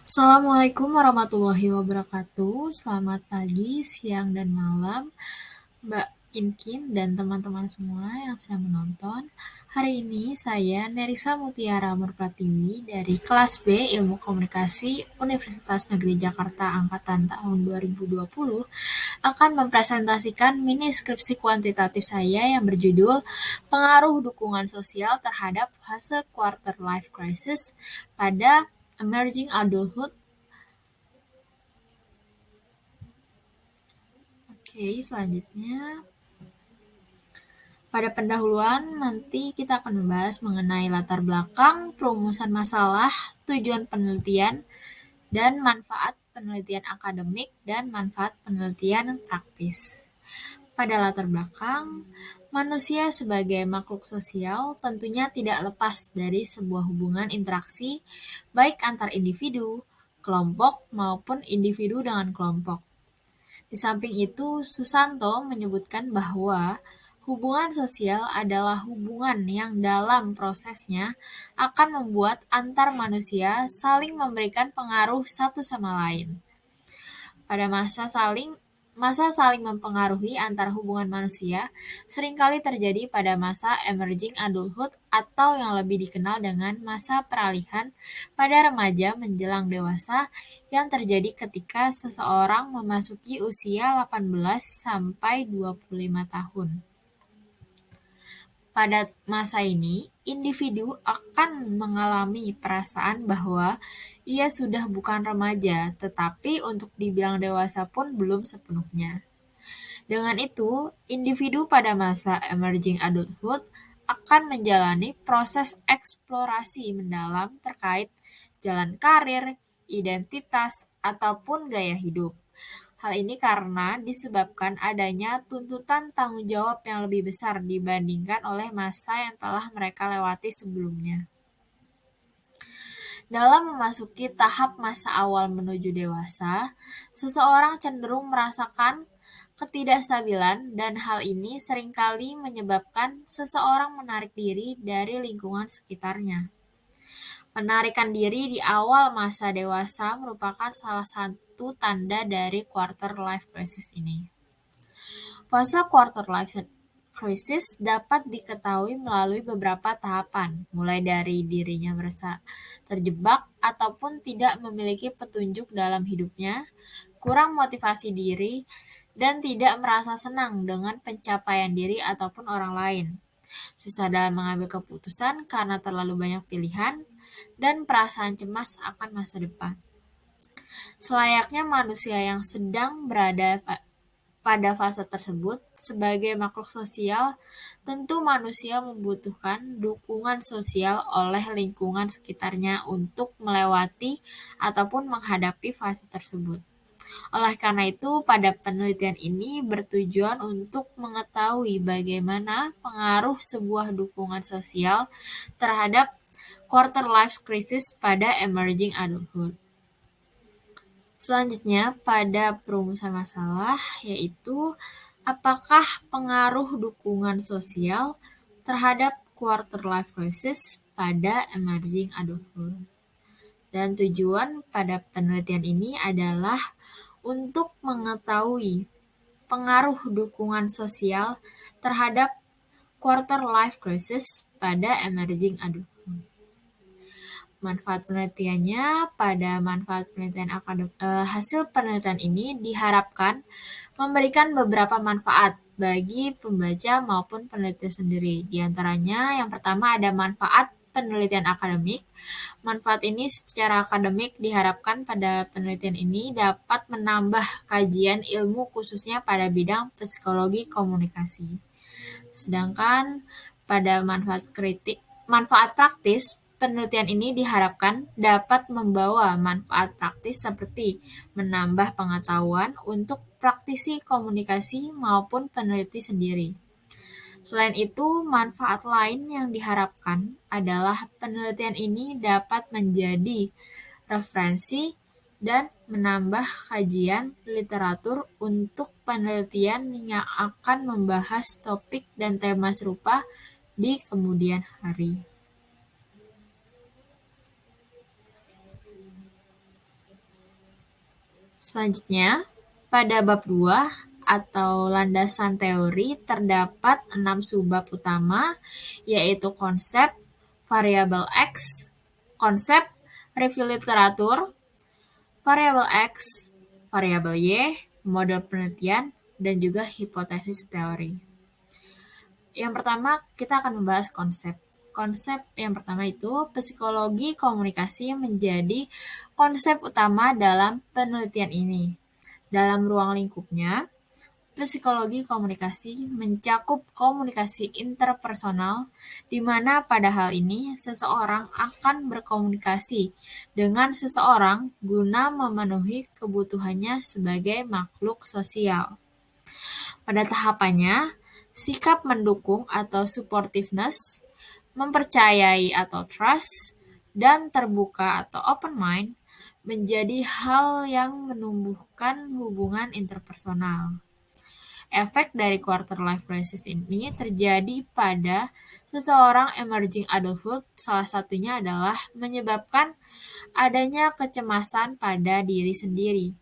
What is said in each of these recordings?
Assalamualaikum warahmatullahi wabarakatuh. Selamat pagi, siang, dan malam, Mbak Kinkin dan teman-teman semua yang sedang menonton. Hari ini saya Nerissa Mutiara Merpratiwi dari kelas B Ilmu Komunikasi Universitas Negeri Jakarta Angkatan tahun 2020 akan mempresentasikan mini skripsi kuantitatif saya yang berjudul Pengaruh Dukungan Sosial Terhadap Fase Quarter Life Crisis pada Emerging Adulthood. Oke, selanjutnya pada pendahuluan nanti kita akan membahas mengenai latar belakang, perumusan masalah, tujuan penelitian, dan manfaat penelitian akademik dan manfaat penelitian praktis. Pada latar belakang, manusia sebagai makhluk sosial tentunya tidak lepas dari sebuah hubungan interaksi baik antar individu, kelompok, maupun individu dengan kelompok. Di samping itu, Susanto menyebutkan bahwa hubungan sosial adalah hubungan yang dalam prosesnya akan membuat antar manusia saling memberikan pengaruh satu sama lain. Pada masa saling mempengaruhi antar hubungan manusia seringkali terjadi pada masa emerging adulthood atau yang lebih dikenal dengan masa peralihan pada remaja menjelang dewasa yang terjadi ketika seseorang memasuki usia 18 sampai 25 tahun. Pada masa ini, individu akan mengalami perasaan bahwa ia sudah bukan remaja, tetapi untuk dibilang dewasa pun belum sepenuhnya. Dengan itu, individu pada masa emerging adulthood akan menjalani proses eksplorasi mendalam terkait jalan karir, identitas, ataupun gaya hidup. Hal ini karena disebabkan adanya tuntutan tanggung jawab yang lebih besar dibandingkan oleh masa yang telah mereka lewati sebelumnya. Dalam memasuki tahap masa awal menuju dewasa, seseorang cenderung merasakan ketidakstabilan dan hal ini seringkali menyebabkan seseorang menarik diri dari lingkungan sekitarnya. Penarikan diri di awal masa dewasa merupakan salah satu tanda dari quarter life crisis ini. Fase quarter life crisis dapat diketahui melalui beberapa tahapan, mulai dari dirinya merasa terjebak ataupun tidak memiliki petunjuk dalam hidupnya, kurang motivasi diri, dan tidak merasa senang dengan pencapaian diri ataupun orang lain. Susah dalam mengambil keputusan karena terlalu banyak pilihan, dan perasaan cemas akan masa depan. Selayaknya manusia yang sedang berada pada fase tersebut, sebagai makhluk sosial, tentu manusia membutuhkan dukungan sosial oleh lingkungan sekitarnya untuk melewati ataupun menghadapi fase tersebut. Oleh karena itu, pada penelitian ini bertujuan untuk mengetahui bagaimana pengaruh sebuah dukungan sosial terhadap quarter life crisis pada emerging adulthood. Selanjutnya, pada perumusan masalah, yaitu apakah pengaruh dukungan sosial terhadap quarter life crisis pada emerging adulthood. Dan tujuan pada penelitian ini adalah untuk mengetahui pengaruh dukungan sosial terhadap quarter life crisis pada emerging adulthood. Manfaat penelitiannya pada hasil penelitian ini diharapkan memberikan beberapa manfaat bagi pembaca maupun peneliti sendiri. Di antaranya yang pertama ada manfaat penelitian akademik. Manfaat ini secara akademik diharapkan pada penelitian ini dapat menambah kajian ilmu khususnya pada bidang psikologi komunikasi. Sedangkan pada manfaat praktis, penelitian ini diharapkan dapat membawa manfaat praktis seperti menambah pengetahuan untuk praktisi komunikasi maupun peneliti sendiri. Selain itu, manfaat lain yang diharapkan adalah penelitian ini dapat menjadi referensi dan menambah kajian literatur untuk penelitian yang akan membahas topik dan tema serupa di kemudian hari. Selanjutnya, pada bab 2 atau landasan teori terdapat 6 subbab utama, yaitu konsep, variabel X, konsep, review literatur, variabel X, variabel Y, model penelitian, dan juga hipotesis teori. Yang pertama, kita akan membahas konsep. Konsep yang pertama itu, psikologi komunikasi menjadi konsep utama dalam penelitian ini. Dalam ruang lingkupnya, psikologi komunikasi mencakup komunikasi interpersonal, di mana pada hal ini seseorang akan berkomunikasi dengan seseorang guna memenuhi kebutuhannya sebagai makhluk sosial. Pada tahapannya, sikap mendukung atau supportiveness, mempercayai atau trust, dan terbuka atau open mind menjadi hal yang menumbuhkan hubungan interpersonal. Efek dari quarter life crisis ini terjadi pada seseorang emerging adulthood, salah satunya adalah menyebabkan adanya kecemasan pada diri sendiri.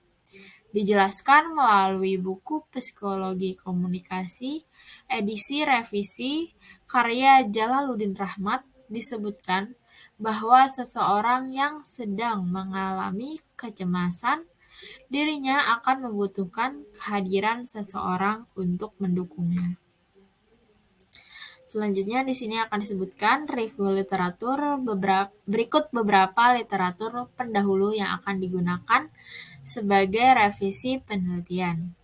Dijelaskan melalui buku Psikologi Komunikasi, edisi revisi, karya Jalaluddin Rahmat, disebutkan bahwa seseorang yang sedang mengalami kecemasan, dirinya akan membutuhkan kehadiran seseorang untuk mendukungnya. Selanjutnya di sini akan disebutkan review literatur, berikut beberapa literatur pendahulu yang akan digunakan sebagai revisi penelitian.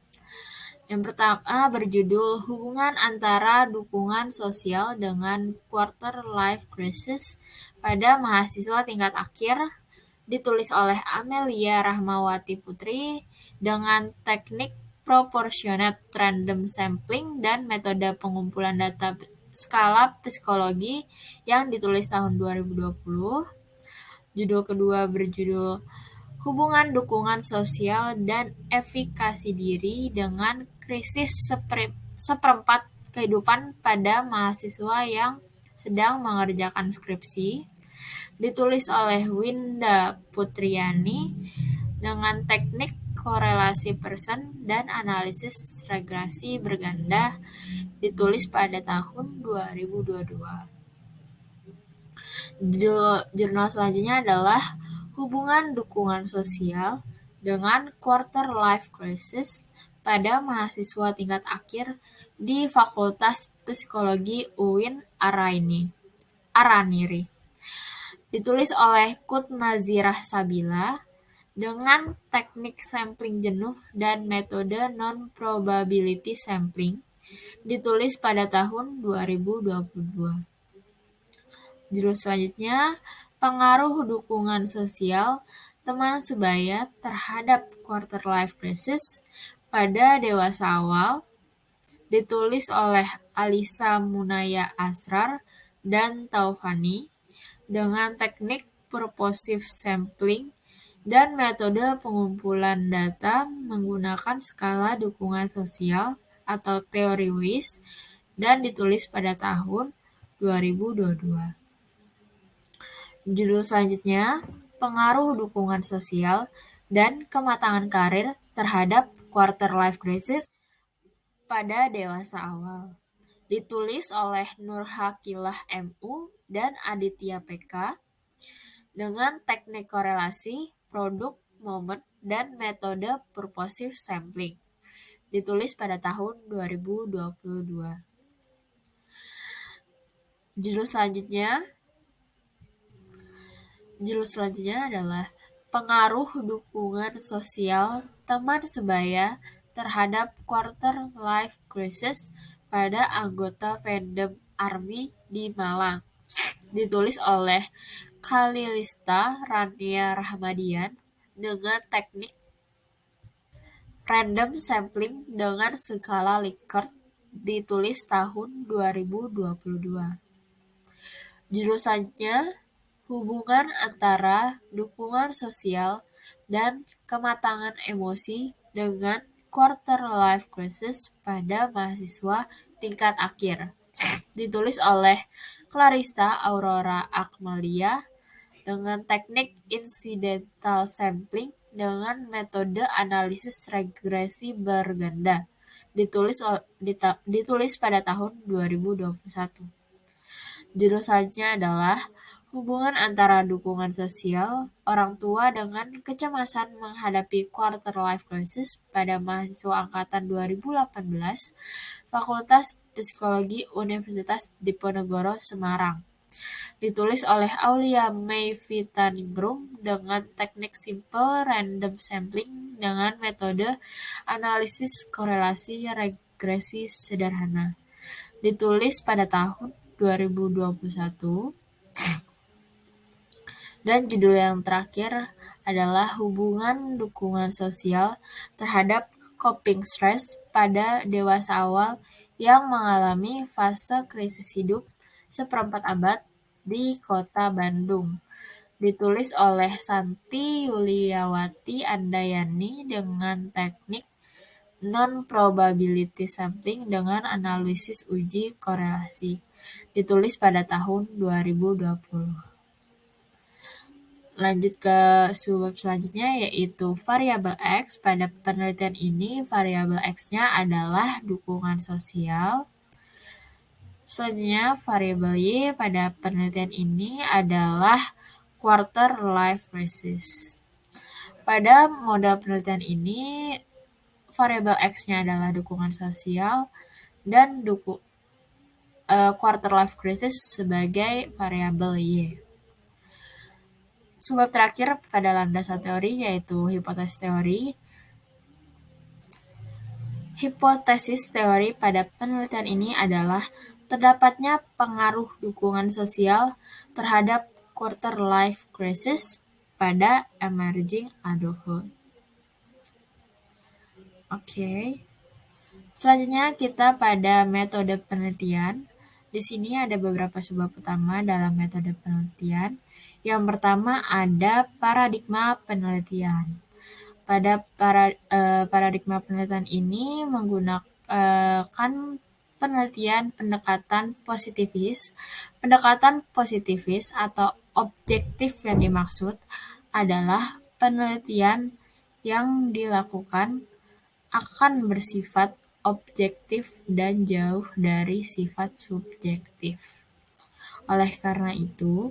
Yang pertama berjudul Hubungan Antara Dukungan Sosial dengan Quarter Life Crisis pada Mahasiswa Tingkat Akhir, ditulis oleh Amelia Rahmawati Putri dengan teknik proportionate random sampling dan metode pengumpulan data skala psikologi yang ditulis tahun 2020. Judul kedua berjudul Hubungan Dukungan Sosial dan Efikasi Diri dengan Krisis Seperempat Kehidupan pada Mahasiswa yang sedang mengerjakan skripsi, ditulis oleh Winda Putriani dengan teknik korelasi person dan analisis regresi berganda, ditulis pada tahun 2022. Jurnal selanjutnya adalah Hubungan Dukungan Sosial dengan Quarter Life Crisis pada Mahasiswa Tingkat Akhir di Fakultas Psikologi UIN Araniri. Ditulis oleh Kut Nazirah Sabila dengan teknik sampling jenuh dan metode non-probability sampling, ditulis pada tahun 2022. Judul selanjutnya, Pengaruh Dukungan Sosial Teman Sebaya terhadap Quarter Life Crisis pada Dewasa Awal, ditulis oleh Alisa Munaya Asrar dan Taufani dengan teknik purposive sampling dan metode pengumpulan data menggunakan skala dukungan sosial atau teori WIS dan ditulis pada tahun 2022. Judul selanjutnya, Pengaruh Dukungan Sosial dan Kematangan Karir terhadap Quarter Life Crisis pada Dewasa Awal. Ditulis oleh Nurhakilah MU dan Aditya PK dengan teknik korelasi, produk, momen, dan metode purposive sampling. Ditulis pada tahun 2022. Judul selanjutnya adalah Pengaruh Dukungan Sosial Teman Sebaya terhadap Quarter Life Crisis pada anggota fandom ARMY di Malang. Ditulis oleh Khalilista Rania Rahmadian dengan teknik random sampling dengan skala Likert, ditulis tahun 2022. Judul selanjutnya, Hubungan Antara Dukungan Sosial dan Kematangan Emosi dengan Quarter Life Crisis pada Mahasiswa Tingkat Akhir. Ditulis oleh Clarissa Aurora Akmalia dengan teknik incidental sampling dengan metode analisis regresi berganda, ditulis pada tahun 2021. Judul selanjutnya adalah hubungan antara dukungan sosial orang tua dengan kecemasan menghadapi quarter life crisis pada mahasiswa angkatan 2018 Fakultas Psikologi Universitas Diponegoro Semarang. Ditulis oleh Aulia May Vitaningrum dengan teknik simple random sampling dengan metode analisis korelasi regresi sederhana. Ditulis pada tahun 2021. Dan judul yang terakhir adalah hubungan dukungan sosial terhadap coping stress pada dewasa awal yang mengalami fase krisis hidup seperempat abad di Kota Bandung. Ditulis oleh Santi Yuliawati Andayani dengan teknik non-probability sampling dengan analisis uji korelasi. Ditulis pada tahun 2020. Lanjut ke subbab selanjutnya yaitu variabel X. Pada penelitian ini variabel X-nya adalah dukungan sosial. Selanjutnya variabel Y pada penelitian ini adalah quarter life crisis. Pada model penelitian ini variabel X-nya adalah dukungan sosial dan quarter life crisis sebagai variabel Y. Subbab terakhir pada landasan teori yaitu hipotesis teori. Hipotesis teori pada penelitian ini adalah terdapatnya pengaruh dukungan sosial terhadap quarter life crisis pada emerging adulthood. Oke. Selanjutnya kita pada metode penelitian. Di sini ada beberapa subbab utama dalam metode penelitian. Yang pertama ada paradigma penelitian. Pada paradigma penelitian ini menggunakan penelitian pendekatan positifis. Pendekatan positifis atau objektif yang dimaksud adalah penelitian yang dilakukan akan bersifat objektif dan jauh dari sifat subjektif. Oleh karena itu,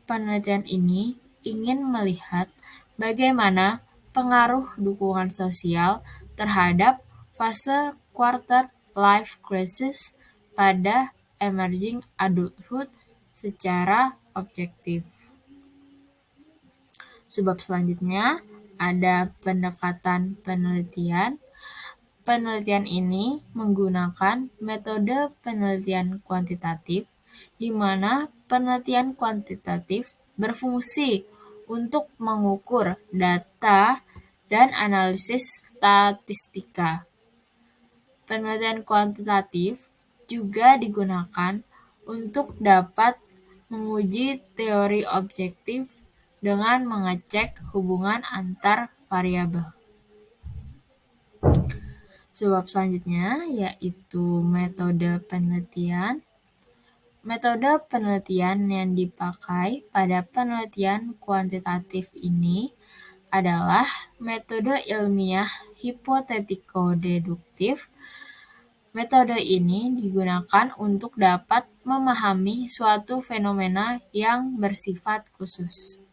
penelitian ini ingin melihat bagaimana pengaruh dukungan sosial terhadap fase quarter life crisis pada emerging adulthood secara objektif. Subbab selanjutnya ada pendekatan penelitian. Penelitian ini menggunakan metode penelitian kuantitatif, di mana penelitian kuantitatif berfungsi untuk mengukur data dan analisis statistika. Penelitian kuantitatif juga digunakan untuk dapat menguji teori objektif dengan mengecek hubungan antar variabel. Subbab selanjutnya yaitu metode penelitian. Metode penelitian yang dipakai pada penelitian kuantitatif ini adalah metode ilmiah hipotetiko-deduktif. Metode ini digunakan untuk dapat memahami suatu fenomena yang bersifat khusus.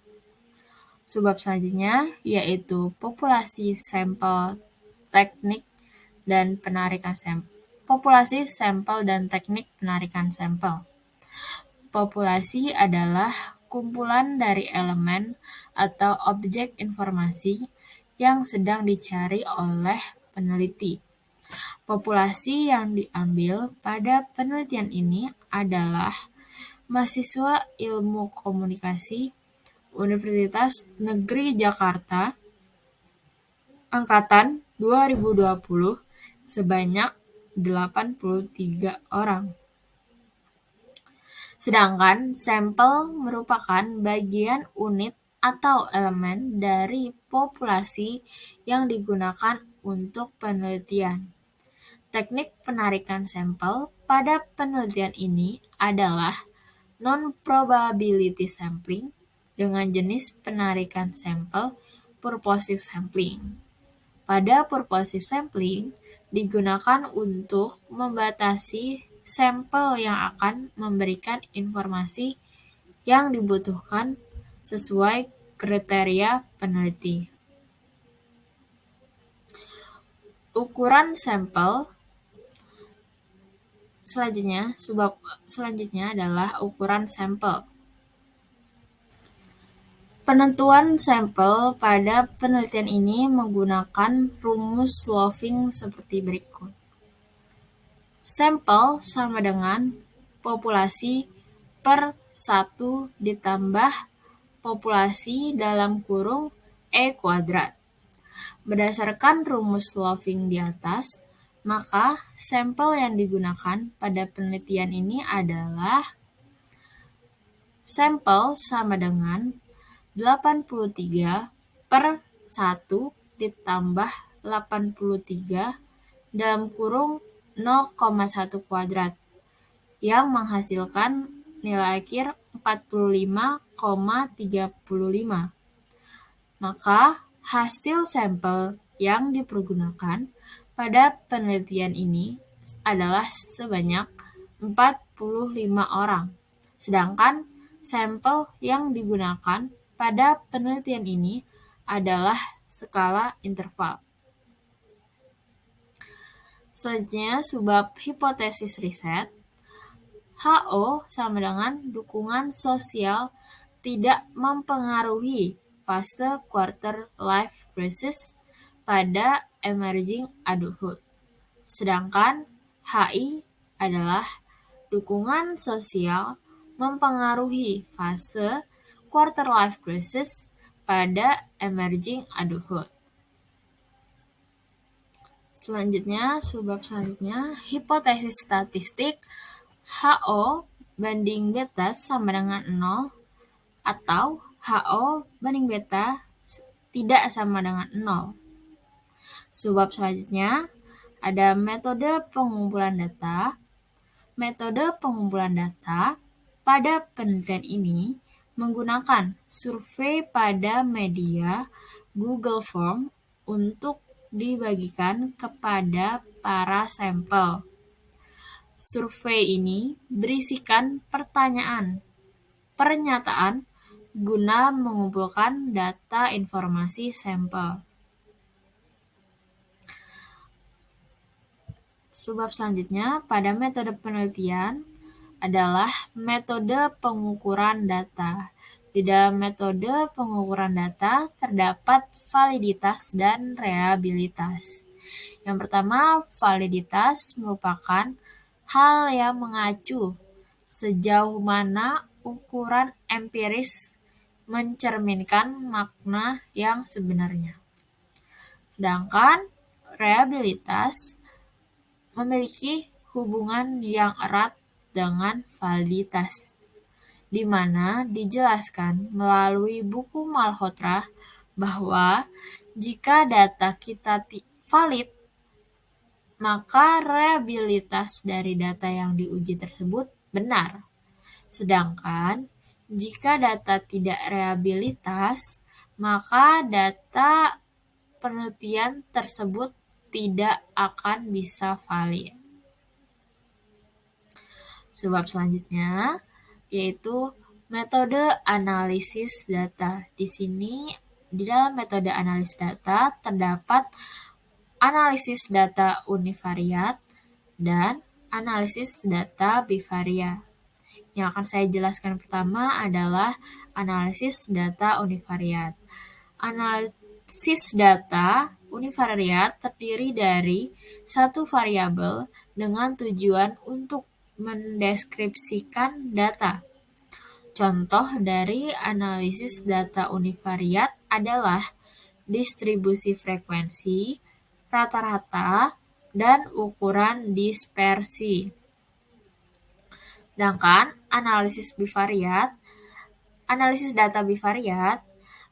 Subbab selanjutnya yaitu populasi sampel teknik dan penarikan sampel. Populasi sampel dan teknik penarikan sampel. Populasi adalah kumpulan dari elemen atau objek informasi yang sedang dicari oleh peneliti. Populasi yang diambil pada penelitian ini adalah mahasiswa ilmu komunikasi Universitas Negeri Jakarta angkatan 2020 sebanyak 83 orang. Sedangkan sampel merupakan bagian unit atau elemen dari populasi yang digunakan untuk penelitian. Teknik penarikan sampel pada penelitian ini adalah non-probability sampling dengan jenis penarikan sampel purposive sampling. Pada purposive sampling digunakan untuk membatasi sampel yang akan memberikan informasi yang dibutuhkan sesuai kriteria peneliti. Ukuran sampel selanjutnya adalah ukuran sampel. Penentuan sampel pada penelitian ini menggunakan rumus Loving seperti berikut. Sampel sama dengan populasi per 1 ditambah populasi dalam kurung E kuadrat. Berdasarkan rumus Loving di atas, maka sampel yang digunakan pada penelitian ini adalah sampel sama dengan 83 per 1 ditambah 83 dalam kurung 0,1 kuadrat yang menghasilkan nilai akhir 45,35. Maka hasil sampel yang dipergunakan pada penelitian ini adalah sebanyak 45 orang. Sedangkan sampel yang digunakan pada penelitian ini adalah skala interval. Selanjutnya, subbab hipotesis riset. HO sama dengan dukungan sosial tidak mempengaruhi fase quarter life crisis pada emerging adulthood. Sedangkan HI adalah dukungan sosial mempengaruhi fase quarter life crisis pada emerging adulthood. Selanjutnya, subbab selanjutnya, hipotesis statistik HO banding beta sama dengan 0 atau HO banding beta tidak sama dengan 0. Subbab selanjutnya, ada metode pengumpulan data. Metode pengumpulan data pada penelitian ini menggunakan survei pada media Google Form untuk dibagikan kepada para sampel. Survei ini berisikan pernyataan guna mengumpulkan data informasi sampel. Subbab selanjutnya pada metode penelitian adalah metode pengukuran data. Di dalam metode pengukuran data terdapat validitas dan reliabilitas. Yang pertama, validitas merupakan hal yang mengacu sejauh mana ukuran empiris mencerminkan makna yang sebenarnya. Sedangkan reliabilitas memiliki hubungan yang erat dengan validitas, di mana dijelaskan melalui buku Malhotra bahwa jika data kita valid, maka reliabilitas dari data yang diuji tersebut benar. Sedangkan jika data tidak reliabilitas, maka data penelitian tersebut tidak akan bisa valid. Subbab selanjutnya yaitu metode analisis data. Di sini di dalam metode analisis data terdapat analisis data univariat dan analisis data bivariat. Yang akan saya jelaskan pertama adalah analisis data univariat. Analisis data univariat terdiri dari satu variabel dengan tujuan untuk mendeskripsikan data. Contoh dari analisis data univariat adalah distribusi frekuensi, rata-rata, dan ukuran dispersi. Sedangkan analisis data bivariat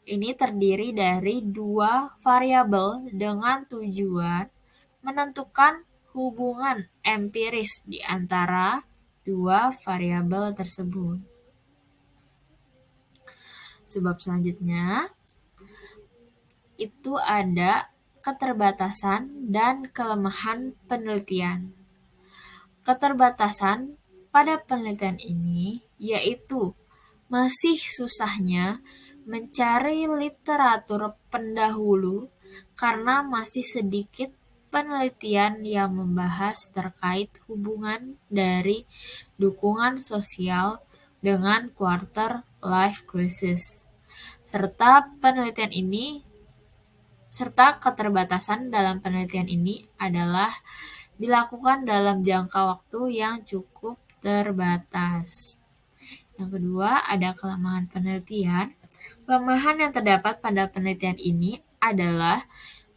ini terdiri dari dua variabel dengan tujuan menentukan hubungan empiris di antara dua variabel tersebut. Subbab selanjutnya, itu ada keterbatasan dan kelemahan penelitian. Keterbatasan pada penelitian ini yaitu masih susahnya mencari literatur pendahulu karena masih sedikit penelitian yang membahas terkait hubungan dari dukungan sosial dengan quarter life crisis. Serta keterbatasan dalam penelitian ini adalah dilakukan dalam jangka waktu yang cukup terbatas. Yang kedua, ada kelemahan penelitian. Kelemahan yang terdapat pada penelitian ini adalah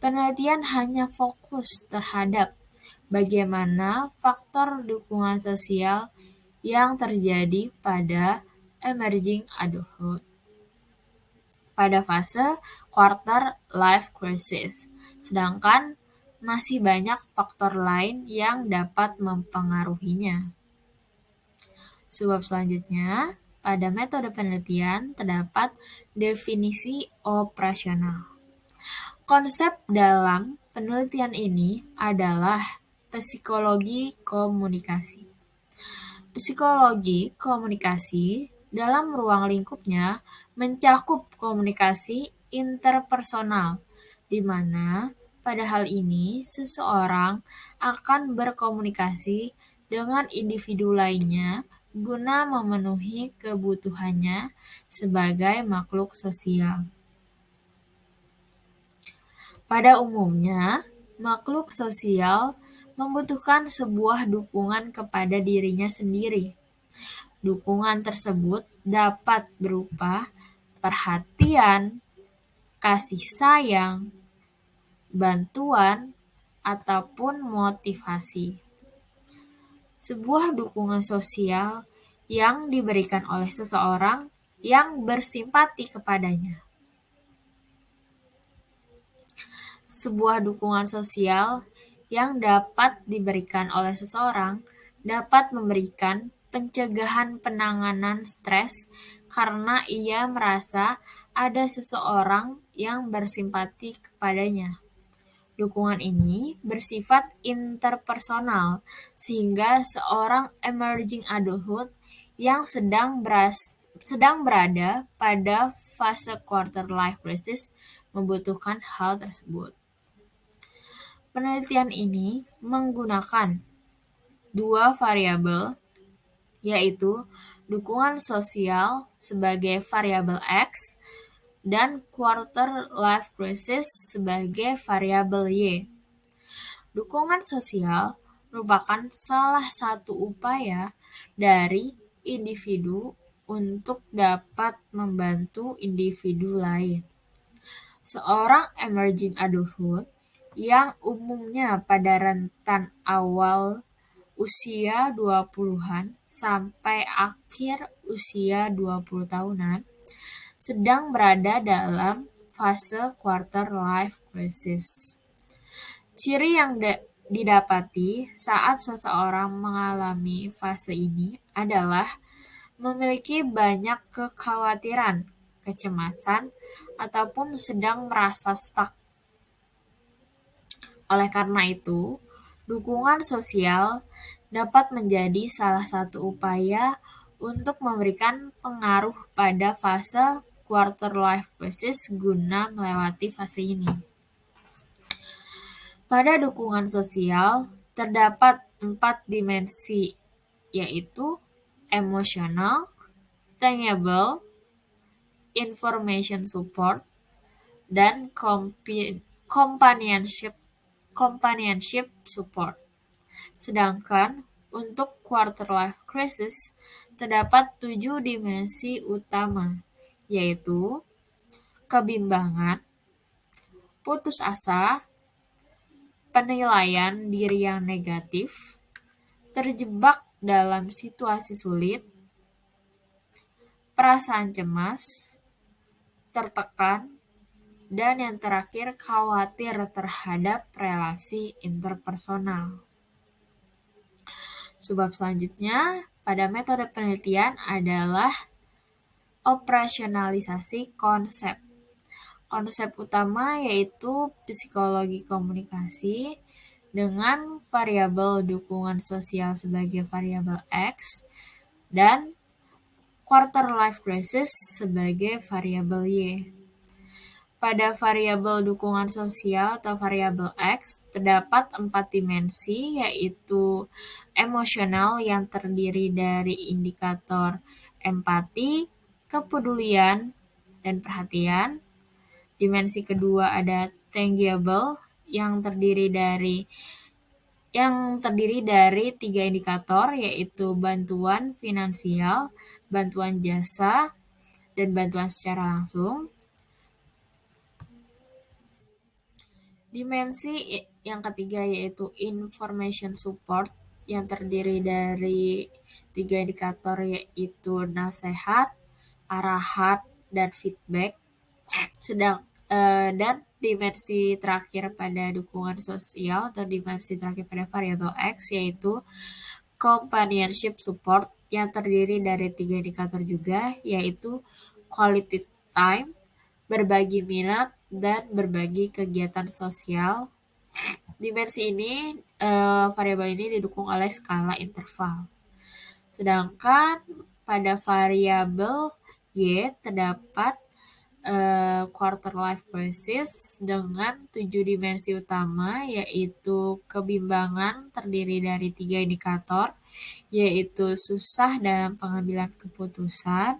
penelitian hanya fokus terhadap bagaimana faktor dukungan sosial yang terjadi pada emerging adulthood pada fase quarter life crisis. Sedangkan masih banyak faktor lain yang dapat mempengaruhinya. Sebab selanjutnya, pada metode penelitian terdapat definisi operasional. Konsep dalam penelitian ini adalah psikologi komunikasi. Psikologi komunikasi dalam ruang lingkupnya mencakup komunikasi interpersonal, di mana pada hal ini seseorang akan berkomunikasi dengan individu lainnya guna memenuhi kebutuhannya sebagai makhluk sosial. Pada umumnya, makhluk sosial membutuhkan sebuah dukungan kepada dirinya sendiri. Dukungan tersebut dapat berupa perhatian, kasih sayang, bantuan, ataupun motivasi. Sebuah dukungan sosial yang diberikan oleh seseorang yang bersimpati kepadanya. Sebuah dukungan sosial yang dapat diberikan oleh seseorang dapat memberikan pencegahan penanganan stres karena ia merasa ada seseorang yang bersimpati kepadanya. Dukungan ini bersifat interpersonal, sehingga seorang emerging adulthood yang sedang berada pada fase quarter life crisis membutuhkan hal tersebut. Penelitian ini menggunakan dua variabel, yaitu dukungan sosial sebagai variabel X dan quarter life crisis sebagai variabel Y. Dukungan sosial merupakan salah satu upaya dari individu untuk dapat membantu individu lain. Seorang emerging adulthood yang umumnya pada rentan awal usia 20-an sampai akhir usia 20 tahunan sedang berada dalam fase quarter life crisis. Ciri yang didapati saat seseorang mengalami fase ini adalah memiliki banyak kekhawatiran, kecemasan, ataupun sedang merasa stuck. Oleh karena itu, dukungan sosial dapat menjadi salah satu upaya untuk memberikan pengaruh pada fase quarter life crisis guna melewati fase ini. Pada dukungan sosial, terdapat 4 dimensi, yaitu emosional, tangible, information support, dan companionship support. Sedangkan untuk quarter life crisis, terdapat 7 dimensi utama, yaitu kebimbangan, putus asa, penilaian diri yang negatif, terjebak dalam situasi sulit, perasaan cemas, tertekan, dan yang terakhir khawatir terhadap relasi interpersonal. Sebab selanjutnya pada metode penelitian adalah operasionalisasi konsep. Konsep utama yaitu psikologi komunikasi dengan variabel dukungan sosial sebagai variabel X dan quarter life crisis sebagai variabel Y. Pada variabel dukungan sosial atau variabel X, terdapat 4 dimensi, yaitu emosional yang terdiri dari indikator empati, kepedulian, dan perhatian. Dimensi kedua ada tangible yang terdiri dari 3 indikator, yaitu bantuan finansial, bantuan jasa, dan bantuan secara langsung. Dimensi yang ketiga yaitu information support yang terdiri dari 3 indikator, yaitu nasihat, arahan, dan feedback. Dan dimensi terakhir pada dukungan sosial atau dimensi terakhir pada variabel X yaitu companionship support yang terdiri dari 3 indikator juga, yaitu quality time, berbagi minat, dan berbagi kegiatan sosial. Dimensi ini, variabel ini didukung oleh skala interval. Sedangkan pada variabel Y terdapat quarter life crisis dengan 7 dimensi utama, yaitu kebimbangan terdiri dari 3 indikator, yaitu susah dalam pengambilan keputusan,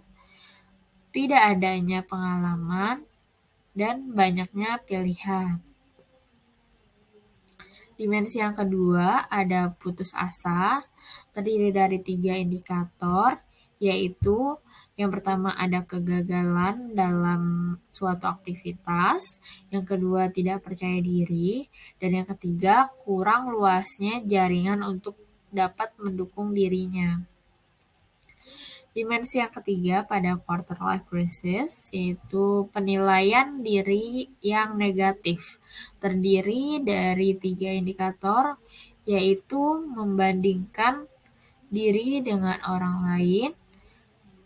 tidak adanya pengalaman, dan banyaknya pilihan. Dimensi yang kedua ada putus asa, terdiri dari 3 indikator, yaitu yang pertama ada kegagalan dalam suatu aktivitas, yang kedua tidak percaya diri, dan yang ketiga kurang luasnya jaringan untuk dapat mendukung dirinya. Dimensi yang ketiga pada quarter life crisis yaitu penilaian diri yang negatif, terdiri dari 3 indikator, yaitu membandingkan diri dengan orang lain,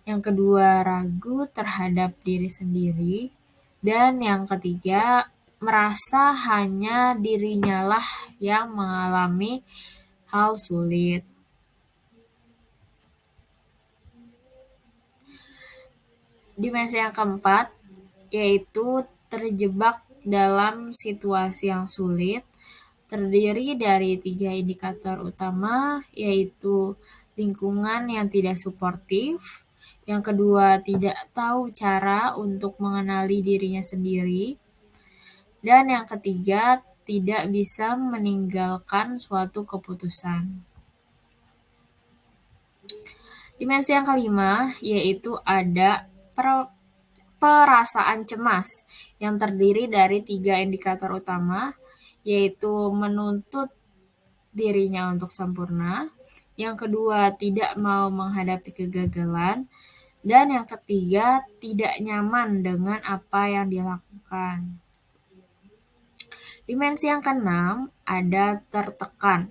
yang kedua ragu terhadap diri sendiri, dan yang ketiga merasa hanya dirinya lah yang mengalami hal sulit. Dimensi yang keempat yaitu terjebak dalam situasi yang sulit, terdiri dari 3 indikator utama, yaitu lingkungan yang tidak suportif, yang kedua tidak tahu cara untuk mengenali dirinya sendiri, dan yang ketiga tidak bisa meninggalkan suatu keputusan. Dimensi yang kelima yaitu ada perasaan cemas yang terdiri dari 3 indikator utama, yaitu menuntut dirinya untuk sempurna, yang kedua tidak mau menghadapi kegagalan, dan yang ketiga tidak nyaman dengan apa yang dilakukan. Dimensi yang keenam ada tertekan.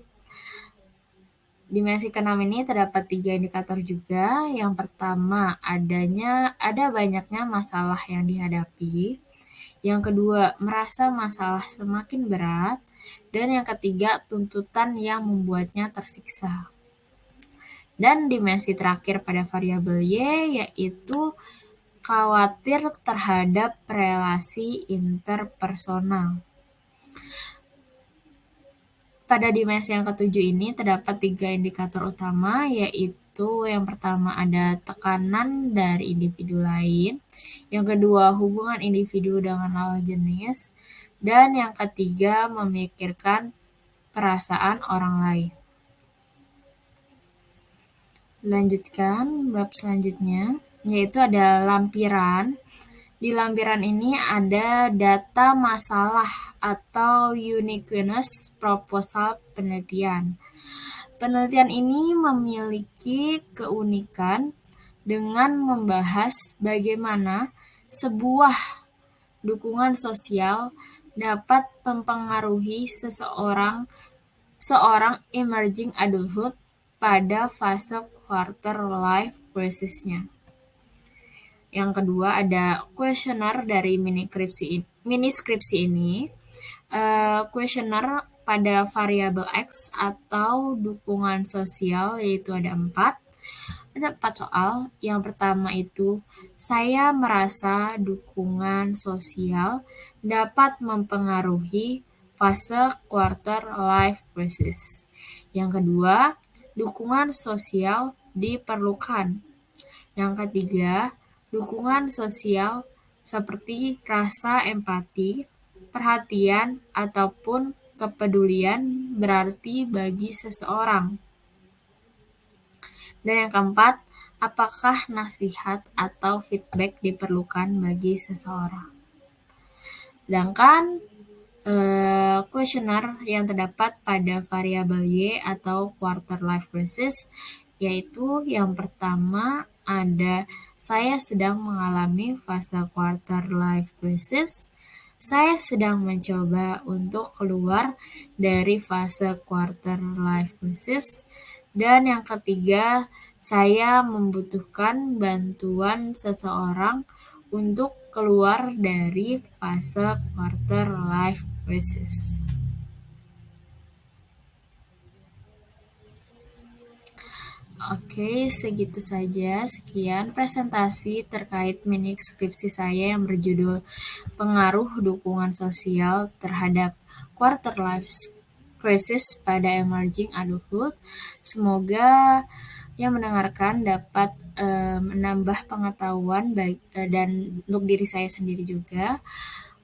Dimensi keenam ini terdapat 3 indikator juga. Yang pertama ada banyaknya masalah yang dihadapi. Yang kedua, merasa masalah semakin berat. Dan yang ketiga, tuntutan yang membuatnya tersiksa. Dan dimensi terakhir pada variabel Y yaitu khawatir terhadap relasi interpersonal. Pada dimensi yang ketujuh ini terdapat 3 indikator utama, yaitu yang pertama ada tekanan dari individu lain, yang kedua hubungan individu dengan lawan jenis, dan yang ketiga memikirkan perasaan orang lain. Lanjutkan bab selanjutnya, yaitu ada lampiran. Di lampiran ini ada data masalah atau uniqueness proposal penelitian. Penelitian ini memiliki keunikan dengan membahas bagaimana sebuah dukungan sosial dapat mempengaruhi seorang emerging adulthood pada fase quarter life crisis-nya. Yang kedua ada kuesioner dari mini skripsi ini. Kuesioner pada variabel X atau dukungan sosial, yaitu ada 4. Ada 4 soal. Yang pertama itu, saya merasa dukungan sosial dapat mempengaruhi fase quarter life crisis. Yang kedua, dukungan sosial diperlukan. Yang ketiga, dukungan sosial seperti rasa empati, perhatian, ataupun kepedulian berarti bagi seseorang. Dan yang keempat, apakah nasihat atau feedback diperlukan bagi seseorang. Sedangkan kuesioner yang terdapat pada variabel Y atau quarter life crisis, yaitu yang pertama ada saya sedang mengalami fase quarter life crisis. Saya sedang mencoba untuk keluar dari fase quarter life crisis. Dan yang ketiga, saya membutuhkan bantuan seseorang untuk keluar dari fase quarter life crisis. Oke, segitu saja. Sekian presentasi terkait mini skripsi saya yang berjudul Pengaruh Dukungan Sosial Terhadap Quarter Life Crisis pada Emerging Adulthood. Semoga yang mendengarkan dapat menambah pengetahuan dan untuk diri saya sendiri juga.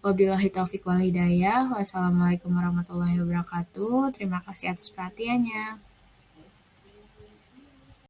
Wabillahi taufiq wal hidayah. Wassalamualaikum warahmatullahi wabarakatuh. Terima kasih atas perhatiannya.